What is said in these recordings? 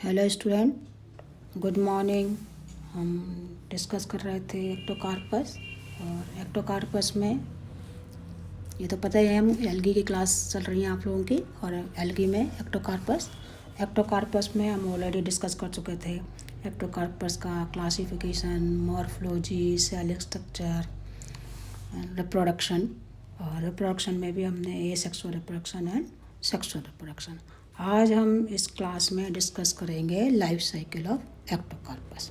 Hello student, good morning. हम discuss कर रहे थे एक्टोकार्पस। और एक्टोकार्पस में ये तो पता ही है, हम एल्गी की क्लास चल रही है आप लोगों की। और एल्गी में एक्टोकार्पस में हम ऑलरेडी डिस्कस कर चुके थे एक्टोकार्पस का classification, morphology, cell structure, reproduction. और रिप्रोडक्शन में भी हमने asexual reproduction and sexual reproduction. आज हम इस क्लास में डिस्कस करेंगे लाइफ साइकिल ऑफ एक्टोकार्पस।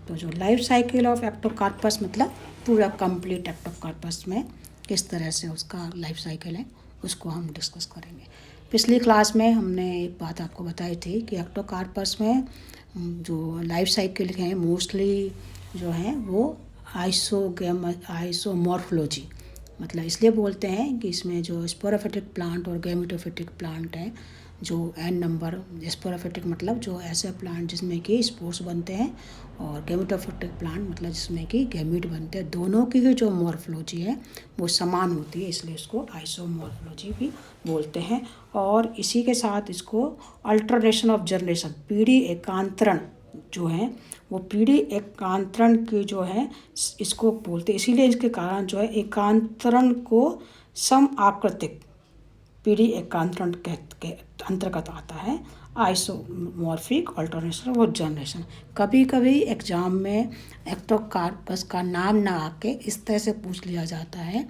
तो जो लाइफ साइकिल ऑफ एक्टोकार्पस मतलब पूरा कंप्लीट एक्टोकार्पस में किस तरह से उसका लाइफ साइकिल है, उसको हम डिस्कस करेंगे। पिछली क्लास में हमने एक बात आपको बताई थी कि एक्टोकार्पस में जो लाइफ साइकिल है मोस्टली जो है वो आइसोमॉर्फोलॉजी, मतलब इसलिए बोलते हैं कि इसमें जो स्पोरोफिटिक प्लांट और गैमेटोफिटिक प्लांट है, जो एन नंबर, स्पोरोफिटिक मतलब जो ऐसे प्लांट जिसमें कि स्पोर्स बनते हैं, और गैमेटोफिटिक प्लांट मतलब जिसमें कि गैमीट बनते हैं, दोनों की ही जो मॉर्फोलॉजी है वो समान होती है, इसलिए इसको आइसोमॉर्फोलॉजी भी बोलते हैं। और इसी के साथ इसको अल्टरनेशन ऑफ जनरेशन, पीढ़ी एकांतरण जो है वो पीढ़ी एकांतरण की जो है इसको बोलते हैं। इसीलिए इसके कारण जो है एकांतरण को सम आकृतिक पीढ़ी एकांतरण के अंतर्गत आता है आइसोमॉर्फिक अल्टरनेशन और जनरेशन। कभी कभी एग्जाम में एक्टोकार्पस का नाम ना आके इस तरह से पूछ लिया जाता है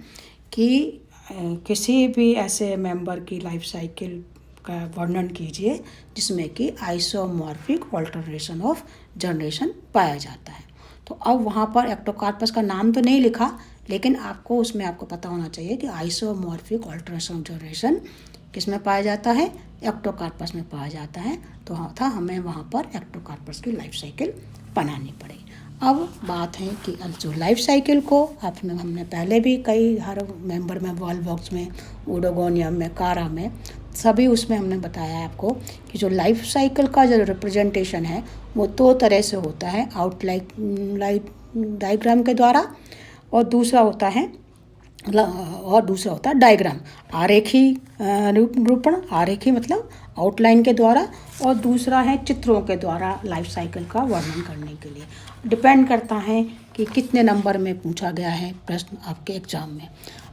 कि किसी भी ऐसे मेंबर की लाइफ साइकिल का वर्णन कीजिए जिसमें कि आइसोमॉर्फिक अल्टरनेशन ऑफ जनरेशन पाया जाता है। तो अब वहाँ पर एक्टोकार्पस का नाम तो नहीं लिखा, लेकिन आपको उसमें आपको पता होना चाहिए कि आइसोमॉर्फिक अल्टरनेशन ऑफ जनरेशन किस में पाया जाता है, एक्टोकार्पस में पाया जाता है। तो हमें वहाँ पर एक्टोकार्पस की लाइफ साइकिल बनानी पड़ेगी। अब बात है कि अब जो लाइफ साइकिल को हमने पहले भी कई हर मेंबर में, वॉलवॉक्स में, ओडोगोनियम में, कारा में, सभी उसमें हमने बताया है आपको कि जो लाइफ साइकिल का जो रिप्रेजेंटेशन है वो दो तरह से होता है, आउटलाइन डायग्राम के द्वारा, और दूसरा होता है डायग्राम, आरेखी निरूपण, आरेखी मतलब आउटलाइन के द्वारा, और दूसरा है चित्रों के द्वारा लाइफ साइकिल का वर्णन करने के लिए। डिपेंड करता है कि कितने नंबर में पूछा गया है प्रश्न आपके एग्जाम में।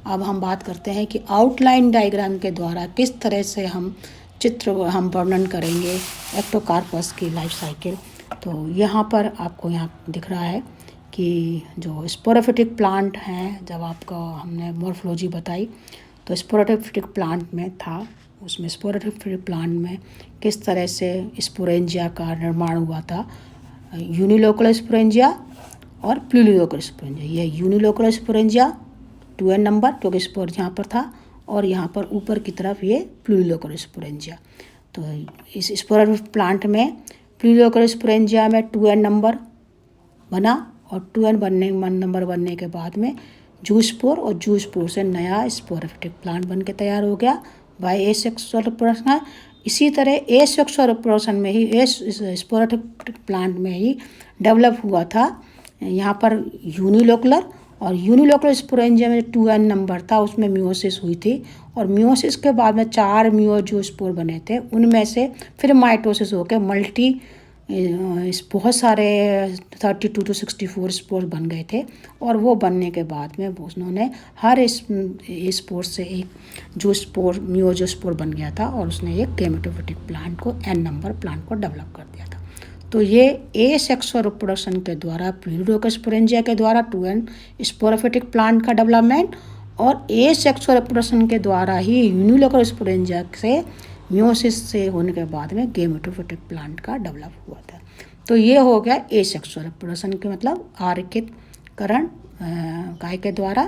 अब हम बात करते हैं कि आउटलाइन डायग्राम के द्वारा किस तरह से हम वर्णन करेंगे एक्टोकार्पस की लाइफ साइकिल। तो यहाँ पर आपको यहाँ दिख रहा है कि जो स्पोरोफिटिक प्लांट हैं, जब आपको हमने मॉर्फोलॉजी बताई तो स्पोरोफिटिक प्लांट में था, उसमें स्पोरोफिटिक प्लांट में किस तरह से स्पोरेंजिया का निर्माण हुआ था, यूनिलोकुलर स्पोरेंजिया और प्लूरिलोकुलर स्पोरेंजिया। ये यूनिलोकुलर स्पोरेंजिया 2n नंबर क्योंकि स्पोर यहाँ पर था, और यहाँ पर ऊपर की तरफ ये प्लूरिलोकुलर स्पोरेंजिया। तो इस स्पोरोफिटिक प्लांट में प्लूरिलोकुलर स्पोरेंजिया में 2n नंबर बना, और 2n नंबर बनने के बाद में जूस्पोर, और जूस्पोर से नया स्पोरोफिटिक प्लांट बन के तैयार हो गया बाय एसेक्सुअल रिप्रोडक्शन। इसी तरह एसेक्सुअल रिप्रोडक्शन में ही स्पोरोफिटिक प्लांट में ही डेवलप हुआ था यहाँ पर यूनिलोकुलर, और यूनिलोकुलर स्पोरेंजिया में 2n नंबर था, उसमें म्यूसिस हुई थी, और म्यूसिस के बाद में 4 म्यूजोस्पोर बने थे, उनमें से फिर माइटोसिस होकर बहुत सारे 32 to 64 स्पोर बन गए थे। और वो बनने के बाद में उन्होंने हर स्पोर से एक म्यूजोस्पोर बन गया था, और उसने एक गैमेटोफिटिक प्लांट को, n नंबर प्लांट को डेवलप कर दिया था। तो ये एसेक्सुअल रिप्रोडक्शन के द्वारा प्लूरिलोकुलर स्पोरेंजिया के द्वारा 2n स्पोरोफिटिक प्लांट का डेवलपमेंट, और एसेक्सुअल रिप्रोडक्शन के द्वारा ही यूनिलोकुलर स्पोरेंजिया से म्यूसिस से होने के बाद में गैमेटोफिटिक प्लांट का डेवलप हुआ था। तो ये हो गया एसेक्सुअल रिप्रोडक्शन के मतलब आरेखितकरण काय के द्वारा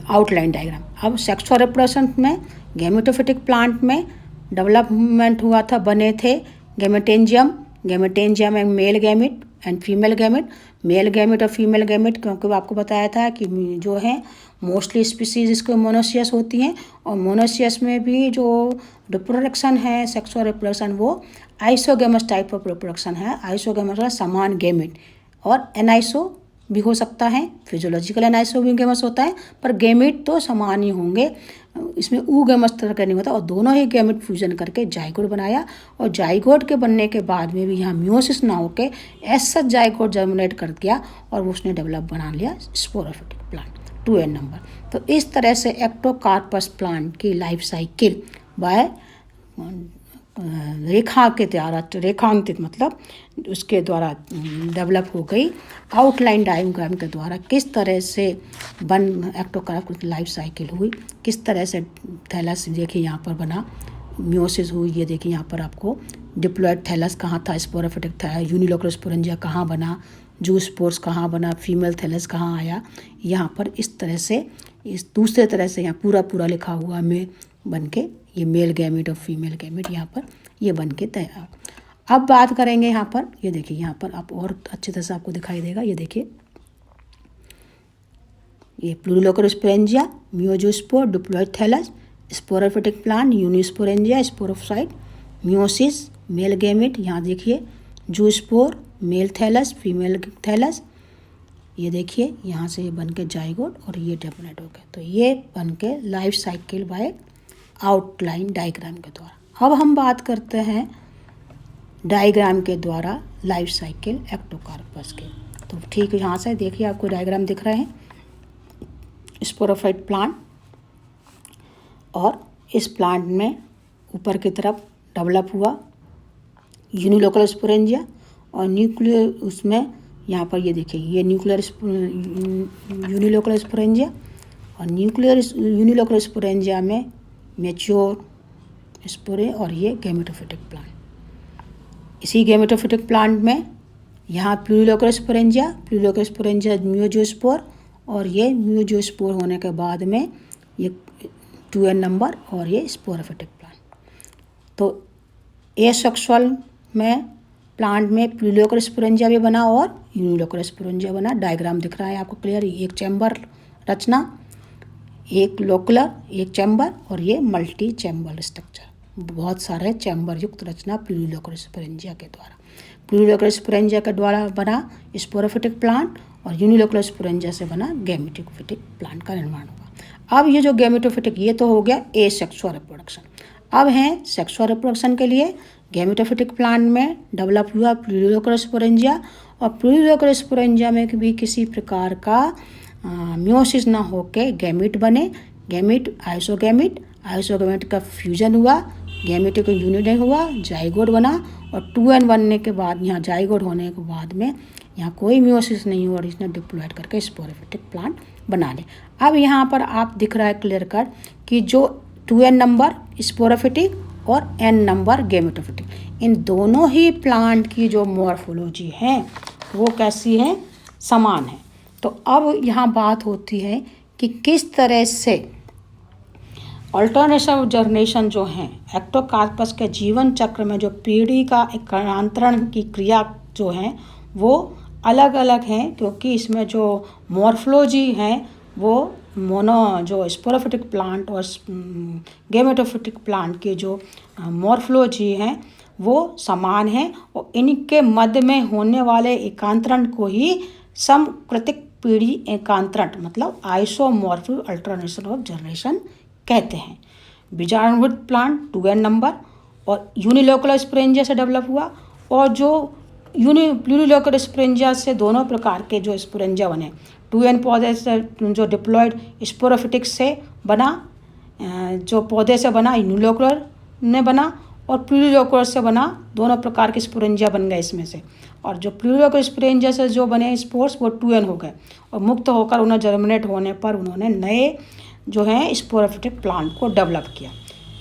आउटलाइन डायग्राम। अब सेक्सुअल रिप्रोडक्शन में गैमेटोफिटिक प्लांट में डेवलपमेंट हुआ था, बने थे गैमेटेंजियम में male gamete and female gamete, male gamete और फीमेल गैमेट, क्योंकि आपको बताया था कि जो है मोस्टली स्पीसीज इसको मोनोसियस होती हैं, और मोनोसियस में भी जो रिप्रोडक्शन है सेक्सुअल रिप्रोडक्शन वो आइसोगेमस टाइप ऑफ रिप्रोडक्शन है। आइसोगेमस का समान गैमेट, और एनाइसो भी हो सकता है, फिजियोलॉजिकल एनाइसोगेमस होता है, पर गैमेट तो समान ही होंगे। इसमें ऊगैमस तरह का नहीं होता, और दोनों ही गैमेट फ्यूजन करके जाइगोट बनाया। और जाइगोट के बनने के बाद में भी यहाँ मियोसिस ना होके ऐसा जाइगोट जर्मिनेट कर दिया और वो उसने डेवलप बना लिया स्पोरोफिटिक प्लांट 2n नंबर। तो इस तरह से एक्टोकार्पस प्लांट की लाइफ साइकिल बाय रेखा के द्वारा, रेखांकित मतलब उसके द्वारा डेवलप हो गई। आउटलाइन डायग्राम के द्वारा किस तरह से एक्टोकार्पस की लाइफ साइकिल हुई, किस तरह से थैलस देखिए यहाँ पर बना, मियोसिस हुई, ये देखिए यहाँ पर आपको डिप्लॉयड थैलस कहाँ था, स्पोरोफिटिक था, यूनिलोकुलर स्पोरेंजिया कहाँ बना, जू स्पोर्स कहाँ बना, फीमेल थैलस कहाँ आया, यहाँ पर इस तरह से, इस दूसरे तरह से यहाँ पूरा लिखा हुआ में बन के ये मेल गैमेट और फीमेल गैमेट यहाँ पर ये बन के तैयार। अब बात करेंगे यहाँ पर, ये देखिए यहाँ पर आप और अच्छी तरह से आपको दिखाई देगा, ये देखिए ये plurilocular sporangia, meiozoospore, diploid thallus, sporophytic plant, unisporangia, sporophyte, meiosis, male gamete, यहाँ देखिए zoospore, male thallus, female thallus, ये देखिए यहाँ से ये बन के जाइगोट और ये डेवलप हो गया। तो ये बन के life cycle by outline diagram के द्वारा। अब हम बात करते हैं डायग्राम के द्वारा लाइफ साइकिल एक्टोकार्पस के। तो ठीक यहाँ से देखिए आपको डायग्राम दिख रहे हैं, स्पोरोफाइट प्लांट, और इस प्लांट में ऊपर की तरफ डेवलप हुआ यूनिलोकुलर स्पोरेंजिया और न्यूक्लियर, उसमें यहाँ पर ये देखिए ये न्यूक्लियर यूनिलोकुलर स्पोरेंजिया, और यूनिलोकुलर स्पोरेंजिया में मैच्योर स्पोरे और ये गैमेटोफिटिक प्लांट। इसी गैमेटोफिटिक प्लांट में यहाँ प्लूरिलोकुलर स्पोरेंजिया मियोजोस्पोर, और ये मियोजोस्पोर होने के बाद में ये 2n नंबर और ये स्पोरोफिटिक प्लांट। तो एसेक्सुअल में प्लांट में प्लूरिलोकुलर स्पोरेंजिया भी बना और यूनिलोकुलर स्पोरेंजिया बना। डायग्राम दिख रहा है आपको क्लियर, एक चैम्बर रचना, एक लोकुलर, एक चैम्बर, और ये मल्टी चैम्बर स्ट्रक्चर, बहुत सारे चैम्बर युक्त रचना प्लूरिलोकुलर स्पोरेंजिया के द्वारा। प्लूरिलोकुलर स्पोरेंजिया के द्वारा बना स्पोरोफिटिक प्लांट और यूनिलोकुलर स्पोरेंजिया से बना गैमेटोफिटिक प्लांट का निर्माण हुआ। अब ये जो गैमेटोफिटिक, ये तो हो गया एसेक्सुअल रिप्रोडक्शन। अब हैं सेक्सुअल रिप्रोडक्शन के लिए गैमेटोफिटिक प्लांट में डेवलप हुआ प्लूरिलोकुलर स्पोरेंजिया, और प्लूरिलोकुलर स्पोरेंजिया में भी किसी प्रकार का मियोसिस ना होके गैमेट बने, गैमेट आइसोगैमेट का फ्यूजन हुआ, गैमेटिक यूनिट हुआ, जाइगोट बना, और 2n बनने के बाद यहाँ जाइगोट होने के बाद में यहाँ कोई मियोसिस नहीं हुआ और इसने डिप्लॉयड करके स्पोरोफिटिक प्लांट बना ले। अब यहाँ पर आप दिख रहा है क्लियर कट कि जो 2n नंबर स्पोरोफिटिक और n नंबर गैमेटोफिटिक, इन दोनों ही प्लांट की जो मॉर्फोलॉजी है वो कैसी है, समान है। तो अब यहाँ बात होती है कि किस तरह से अल्टरनेटिव जनरेशन जो हैं एक्टोकार्पस के जीवन चक्र में जो पीढ़ी का एकांतरण की क्रिया जो हैं वो अलग अलग हैं, क्योंकि इसमें जो मॉर्फोलॉजी है वो जो स्पोरोफिटिक प्लांट और गैमेटोफिटिक प्लांट की जो मॉर्फोलॉजी है वो समान है, और इनके मध्य में होने वाले एकांतरण को ही समकृतिक पीढ़ी एकांतरण मतलब आइसोमॉर्फिक अल्टरनेशन ऑफ जनरेशन कहते हैं। बीजाणुभूत प्लांट 2n नंबर और यूनिलोकुलर स्पोरेंजिया से डेवलप हुआ, और जो प्लूरिलोकुलर स्पोरेंजिया से दोनों प्रकार के जो स्पोरेंजिया बने, 2n पौधे से जो डिप्लॉयड स्पोरोफिटिक से बना, जो पौधे से बना यूनिलोकुलर ने बना, और प्लूरिलोकुलर से बना, दोनों प्रकार के स्पोरेंजिया बन गए इसमें से। और जो प्लूरिलोकुलर स्पोरेंजिया से जो बने स्पोर्स वो 2n हो गए, और मुक्त होकर उन्हें जर्मिनेट होने पर उन्होंने नए जो है स्पोरोफिटिक प्लांट को डेवलप किया।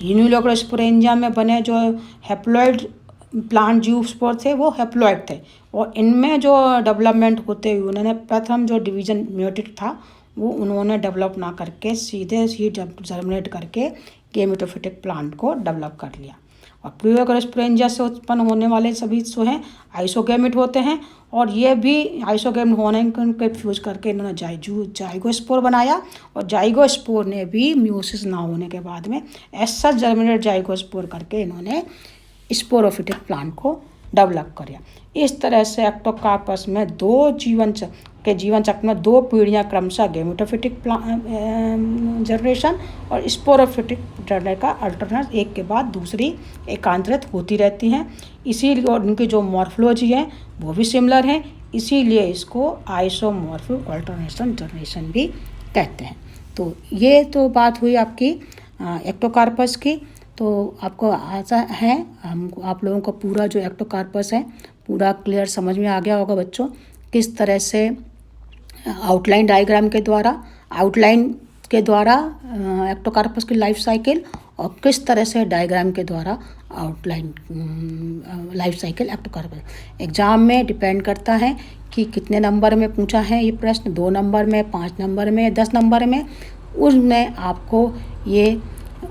यूनिलोकुलर स्पोरेंजिया में बने जो हैप्लॉइड प्लांट जीव स्पोर थे वो हैप्लॉइड थे, और इनमें जो डेवलपमेंट होते हुए उन्होंने प्रथम जो डिवीजन म्यूटेट था वो उन्होंने डेवलप ना करके सीधे ही जर्मिनेट करके गैमेटोफिटिक प्लांट को डेवलप कर लिया। और प्लूरिलोकुलर स्पोरेंजिया से उत्पन्न होने वाले सभी जो हैं आइसोगैमेट होते हैं, और ये भी आइसोगैमेट होने के फ्यूज करके इन्होंने जाइगोस्पोर बनाया, और जाइगोस्पोर ने भी मियोसिस ना होने के बाद में ऐसा जर्मिनेट जाइगोस्पोर करके इन्होंने स्पोरोफिटिक प्लांट को डेवलप करें। इस तरह से एक्टोकार्पस में दो जीवन चक्र में दो पीढ़ियाँ क्रमशः गैमेटोफिटिक जनरेशन और स्पोरोफिटिक जनरेशन का अल्टरनेट एक के बाद दूसरी एकांतरित होती रहती हैं। इसीलिए और उनकी जो मॉर्फोलॉजी है वो भी सिमिलर है, इसीलिए इसको आइसोमॉर्फिक अल्टरनेशन जनरेशन भी कहते हैं। तो ये तो बात हुई आपकी एक्टोकार्पस की। तो आपको आशा है आप लोगों को पूरा जो एक्टोकार्पस है पूरा क्लियर समझ में आ गया होगा बच्चों, किस तरह से आउटलाइन डायग्राम के द्वारा एक्टोकार्पस की लाइफ साइकिल और किस तरह से डायग्राम के द्वारा outline life cycle Ectocarpus. Exam में डिपेंड करता है कि कितने नंबर में पूछा है ये प्रश्न, 2 नंबर में, 5 नंबर में, 10 नंबर में, उसमें आपको ये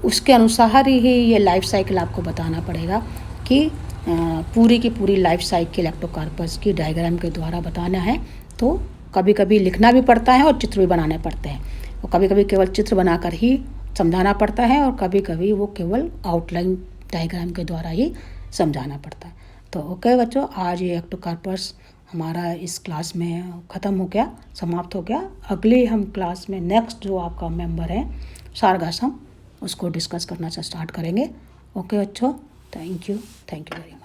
उसके अनुसार ही ये लाइफ साइकिल आपको बताना पड़ेगा कि पूरी की पूरी लाइफ साइकिल एक्टोकार्पस की डायग्राम के द्वारा बताना है। तो कभी कभी लिखना भी पड़ता है और चित्र भी बनाने पड़ते हैं, और कभी कभी केवल चित्र बनाकर ही समझाना पड़ता है और कभी कभी वो केवल आउटलाइन डायग्राम के द्वारा ही समझाना पड़ता है। तो ओके बच्चों, आज ये एक्टोकार्पस हमारा इस क्लास में ख़त्म हो गया, समाप्त हो गया। अगले हम क्लास में नेक्स्ट जो आपका मेंबर है सारगासम, उसको डिस्कस करना स्टार्ट करेंगे। ओके बच्चों, थैंक यू वेरी मच।